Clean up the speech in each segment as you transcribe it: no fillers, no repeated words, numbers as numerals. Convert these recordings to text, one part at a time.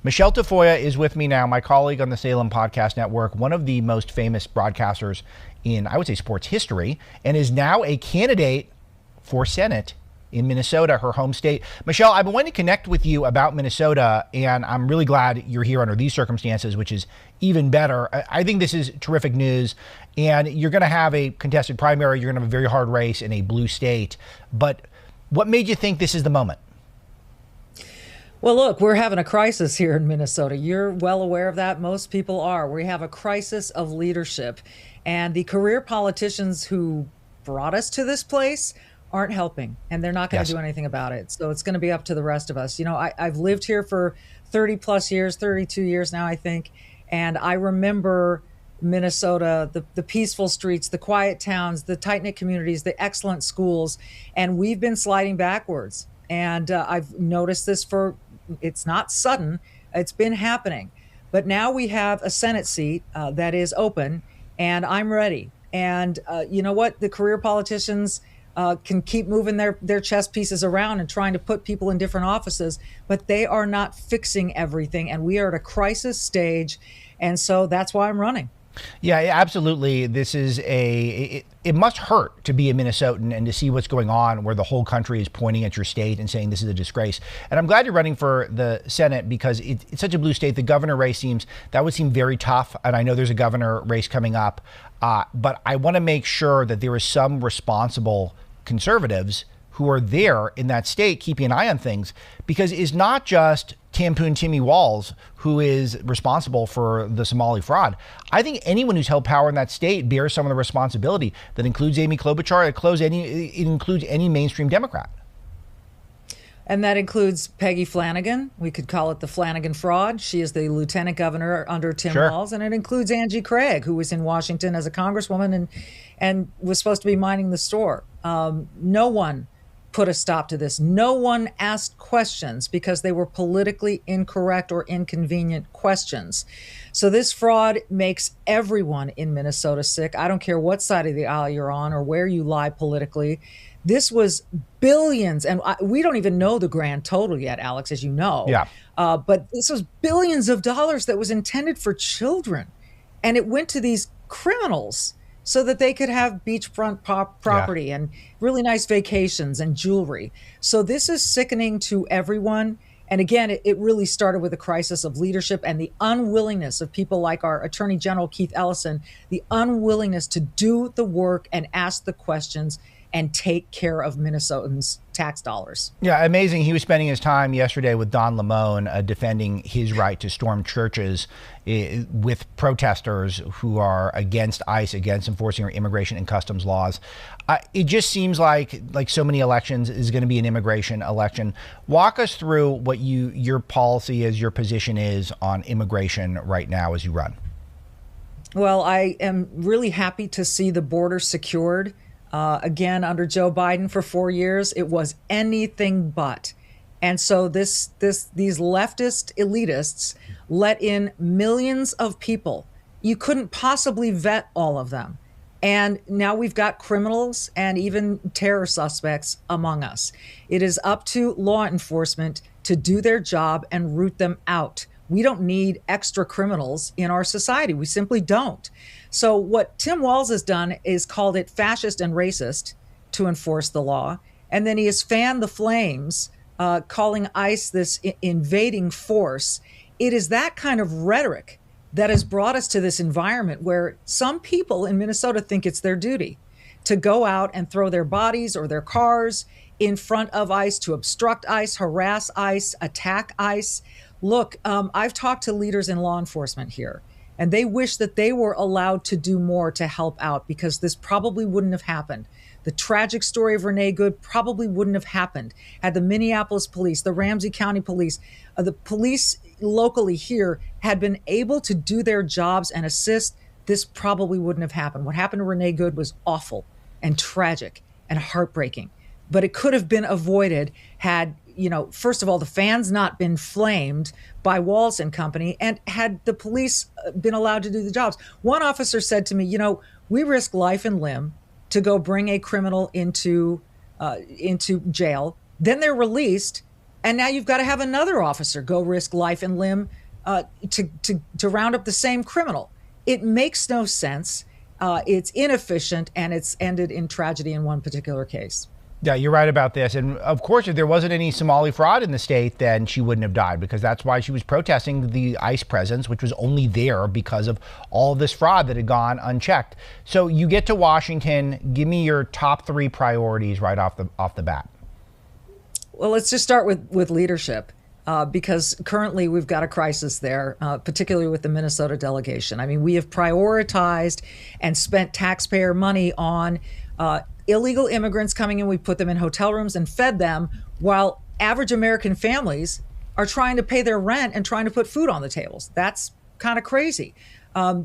Michele Tafoya is with me now, my colleague on the Salem Podcast Network, one of the most famous broadcasters in, I would say, sports history, and is now a candidate for Senate in Minnesota, her home state. Michele, I've been wanting to connect with you about Minnesota, and I'm really glad you're here under these circumstances, which is even better. I think this is terrific news, and you're going to have a contested primary. You're going to have a very hard race in a blue state. But what made you think this is the moment? Well, look, we're having a crisis here in Minnesota. You're well aware of that. Most people are. We have a crisis of leadership, and the career politicians who brought us to this place aren't helping, and they're not going to do anything about it. So it's going to be up to the rest of us. You know, I've lived here for 30 plus years, 32 years now, I think. And I remember Minnesota, the peaceful streets, the quiet towns, the tight-knit communities, the excellent schools. And we've been sliding backwards. And I've noticed this it's not sudden, it's been happening. But now we have a Senate seat that is open, and I'm ready. And you know what? The career politicians can keep moving their chess pieces around and trying to put people in different offices, but they are not fixing everything. And we are at a crisis stage. And so that's why I'm running. Yeah, absolutely. This is it must hurt to be a Minnesotan and to see what's going on where the whole country is pointing at your state and saying this is a disgrace. And I'm glad you're running for the Senate because it's such a blue state. The governor race would seem very tough. And I know there's a governor race coming up. But I want to make sure that there is some responsible conservatives who are there in that state keeping an eye on things, because it's not just Tampoon Timmy Walz who is responsible for the Somali fraud. I think anyone who's held power in that state bears some of the responsibility. That includes Amy Klobuchar. It includes any mainstream Democrat. And that includes Peggy Flanagan. We could call it the Flanagan fraud. She is the lieutenant governor under Tim Walz. And it includes Angie Craig, who was in Washington as a congresswoman and was supposed to be minding the store. No one put a stop to this. No one asked questions because they were politically incorrect or inconvenient questions. So this fraud makes everyone in Minnesota sick. I don't care what side of the aisle you're on or where you lie politically. This was billions, and we don't even know the grand total yet, Alex, as you know. Yeah. But this was billions of dollars that was intended for children, and it went to these criminals so that they could have beachfront property and really nice vacations and jewelry. So this is sickening to everyone. And again, it really started with a crisis of leadership and the unwillingness of people like our Attorney General, Keith Ellison, the unwillingness to do the work and ask the questions and take care of Minnesotans' tax dollars. Yeah, amazing. He was spending his time yesterday with Don Lemon defending his right to storm churches with protesters who are against ICE, against enforcing our immigration and customs laws. It just seems like so many elections is going to be an immigration election. Walk us through what your policy is, your position is on immigration right now as you run. Well, I am really happy to see the border secured. Again, under Joe Biden for 4 years, it was anything but. And so these leftist elitists let in millions of people. You couldn't possibly vet all of them. And now we've got criminals and even terror suspects among us. It is up to law enforcement to do their job and root them out. We don't need extra criminals in our society. We simply don't. So what Tim Walz has done is called it fascist and racist to enforce the law. And then he has fanned the flames, calling ICE this invading force. It is that kind of rhetoric that has brought us to this environment where some people in Minnesota think it's their duty to go out and throw their bodies or their cars in front of ICE, to obstruct ICE, harass ICE, attack ICE. Look, I've talked to leaders in law enforcement here, and they wish that they were allowed to do more to help out, because this probably wouldn't have happened. The tragic story of Renee Good probably wouldn't have happened had the Minneapolis police, the Ramsey County police, the police locally here had been able to do their jobs and assist. This probably wouldn't have happened. What happened to Renee Good was awful and tragic and heartbreaking, but it could have been avoided had, first of all, the fans not been flamed by Walz and company, and had the police been allowed to do the jobs. One officer said to me, we risk life and limb to go bring a criminal into jail. Then they're released, And now you've got to have another officer go risk life and limb to round up the same criminal. It makes no sense. It's inefficient, and it's ended in tragedy in one particular case. Yeah, you're right about this. And of course, if there wasn't any Somali fraud in the state, then she wouldn't have died, because that's why she was protesting the ICE presence, which was only there because of all of this fraud that had gone unchecked. So you get to Washington. Give me your top 3 priorities right off the bat. Well, let's just start with leadership, because currently we've got a crisis there, particularly with the Minnesota delegation. I mean, we have prioritized and spent taxpayer money on illegal immigrants coming in. We put them in hotel rooms and fed them, while average American families are trying to pay their rent and trying to put food on the tables. That's kind of crazy.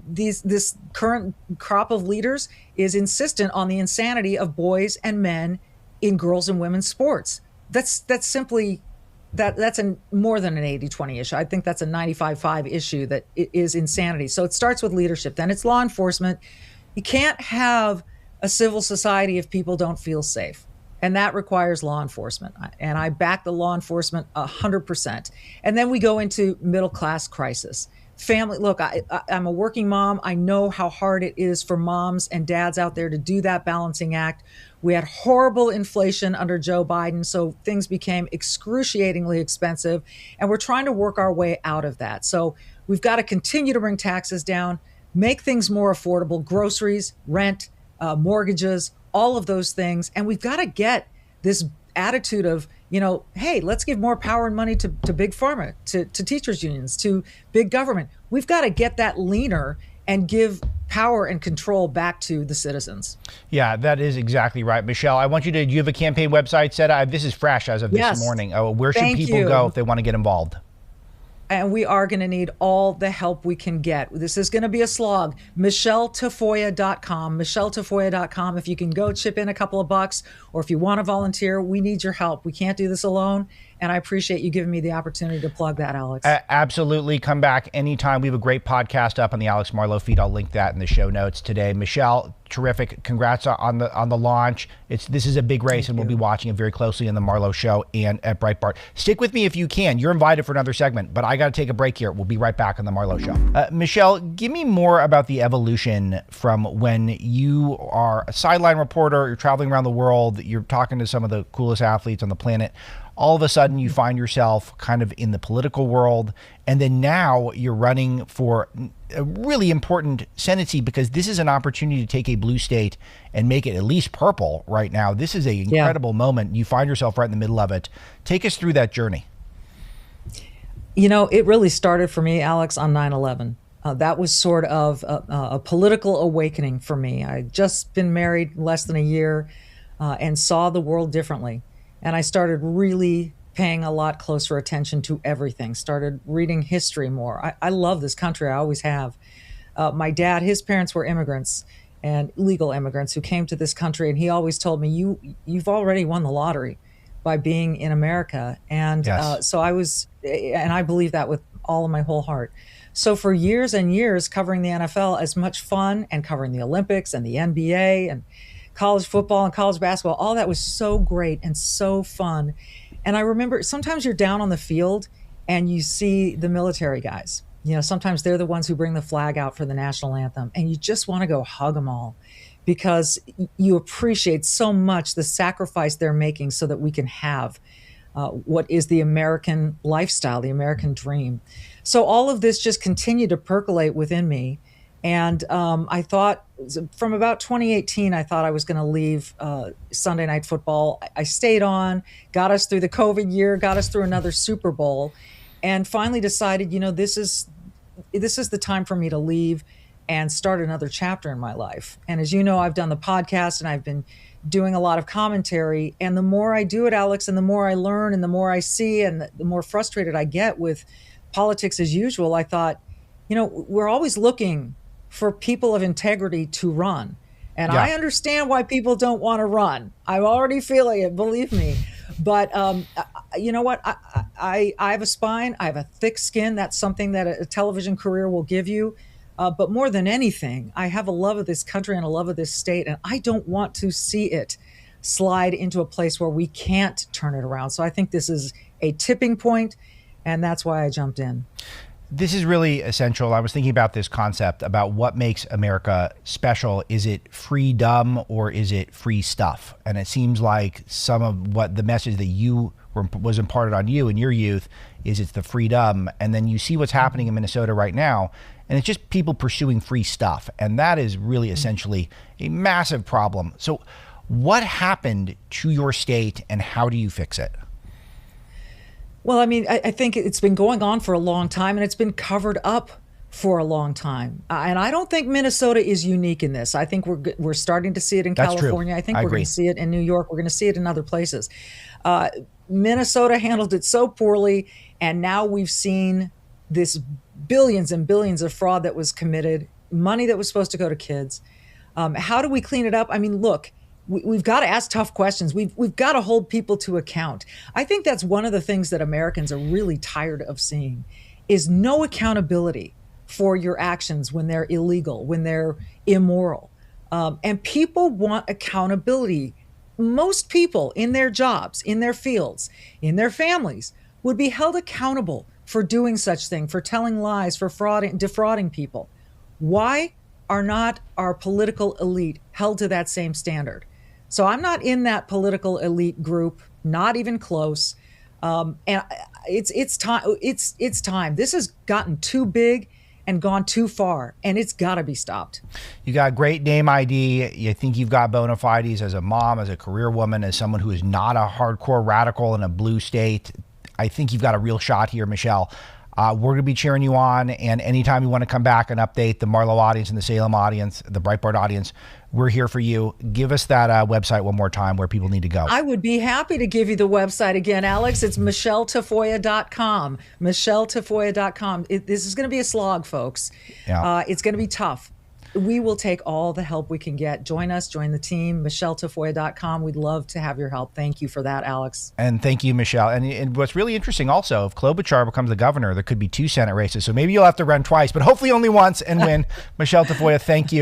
This current crop of leaders is insistent on the insanity of boys and men in girls and women's sports. That's simply that's more than an 80-20 issue. I think that's a 95-5 issue that is insanity. So it starts with leadership. Then it's law enforcement. You can't have a civil society if people don't feel safe. And that requires law enforcement. And I back the law enforcement 100%. And then we go into middle class crisis. Family, look, I'm a working mom. I know how hard it is for moms and dads out there to do that balancing act. We had horrible inflation under Joe Biden, so things became excruciatingly expensive. And we're trying to work our way out of that. So we've got to continue to bring taxes down, make things more affordable, groceries, rent, mortgages, all of those things. And we've got to get this attitude of, hey, let's give more power and money to big pharma, to teachers unions, to big government. We've got to get that leaner and give power and control back to the citizens. Yeah, that is exactly right. Michele, I want you to, do you have a campaign website set? This is fresh as of this morning. Where should people go if they want to get involved? And we are going to need all the help we can get. This is going to be a slog. MicheleTafoya.com, MicheleTafoya.com. If you can go chip in a couple of bucks, or if you want to volunteer, we need your help. We can't do this alone. And I appreciate you giving me the opportunity to plug that, Alex. Absolutely. Come back anytime. We have a great podcast up on the Alex Marlow feed. I'll link that in the show notes today. Michele, terrific. Congrats on the launch. This is a big race, and we'll be watching it very closely in the Marlow Show and at Breitbart. Stick with me if you can. You're invited for another segment, but I got to take a break here. We'll be right back on the Marlow Show. Michele, give me more about the evolution from when you are a sideline reporter, you're traveling around the world, you're talking to some of the coolest athletes on the planet. All of a sudden you find yourself kind of in the political world, and then now you're running for a really important Senate seat, because this is an opportunity to take a blue state and make it at least purple right now. This is an incredible moment. You find yourself right in the middle of it. Take us through that journey. It really started for me, Alex, on 9/11. That was sort of a political awakening for me. I'd just been married less than a year and saw the world differently. And I started really paying a lot closer attention to everything, started reading history more. I love this country. I always have. My dad, his parents were immigrants, and legal immigrants who came to this country. And he always told me, you've already won the lottery by being in America. And so I was, and I believe that with all of my whole heart. So for years and years, covering the NFL, as much fun, and covering the Olympics and the NBA and college football and college basketball, all that was so great and so fun. And I remember sometimes you're down on the field and you see the military guys. Sometimes they're the ones who bring the flag out for the national anthem, and you just want to go hug them all, because you appreciate so much the sacrifice they're making so that we can have what is the American lifestyle, the American dream. So all of this just continued to percolate within me. And I thought, from about 2018, I thought I was going to leave Sunday Night Football. I stayed on, got us through the COVID year, got us through another Super Bowl, and finally decided, this is the time for me to leave and start another chapter in my life. And as you know, I've done the podcast and I've been doing a lot of commentary. And the more I do it, Alex, and the more I learn and the more I see and the more frustrated I get with politics as usual, I thought, we're always looking for people of integrity to run. And I understand why people don't want to run. I'm already feeling it, believe me. But you know what? I have a spine. I have a thick skin. That's something that a television career will give you. But more than anything, I have a love of this country and a love of this state. And I don't want to see it slide into a place where we can't turn it around. So I think this is a tipping point, and that's why I jumped in. This is really essential. I was thinking about this concept about what makes America special. Is it freedom or is it free stuff? And it seems like some of what the message that was imparted on you in your youth is it's the freedom. And then you see what's happening in Minnesota right now, and it's just people pursuing free stuff. And that is really essentially a massive problem. So what happened to your state and how do you fix it? Well, I mean, I think it's been going on for a long time, and it's been covered up for a long time. And I don't think Minnesota is unique in this. I think we're starting to see it in California. True. I think I we're agree. going to see it in New York. We're going to see it in other places. Minnesota handled it so poorly, and now we've seen this billions and billions of fraud that was committed, money that was supposed to go to kids. How do we clean it up? I mean, look, we've got to ask tough questions. We've got to hold people to account. I think that's one of the things that Americans are really tired of seeing is no accountability for your actions when they're illegal, when they're immoral. And people want accountability. Most people in their jobs, in their fields, in their families would be held accountable for doing such thing, for telling lies, for defrauding people. Why are not our political elite held to that same standard? So I'm not in that political elite group, not even close. And it's time. It's time. This has gotten too big and gone too far, and it's got to be stopped. You got great name ID. You think you've got bona fides as a mom, as a career woman, as someone who is not a hardcore radical in a blue state. I think you've got a real shot here, Michele. We're going to be cheering you on, and anytime you want to come back and update the Marlow audience and the Salem audience, the Breitbart audience, we're here for you. Give us that website one more time where people need to go. I would be happy to give you the website again, Alex. It's MicheleTafoya.com. MicheleTafoya.com. This is going to be a slog, folks. Yeah. It's going to be tough. We will take all the help we can get. Join us, join the team, MicheleTafoya.com. We'd love to have your help. Thank you for that, Alex. And thank you, Michele. And what's really interesting also, if Klobuchar becomes the governor, there could be 2 Senate races. So maybe you'll have to run twice, but hopefully only once and win. Michele Tafoya, thank you.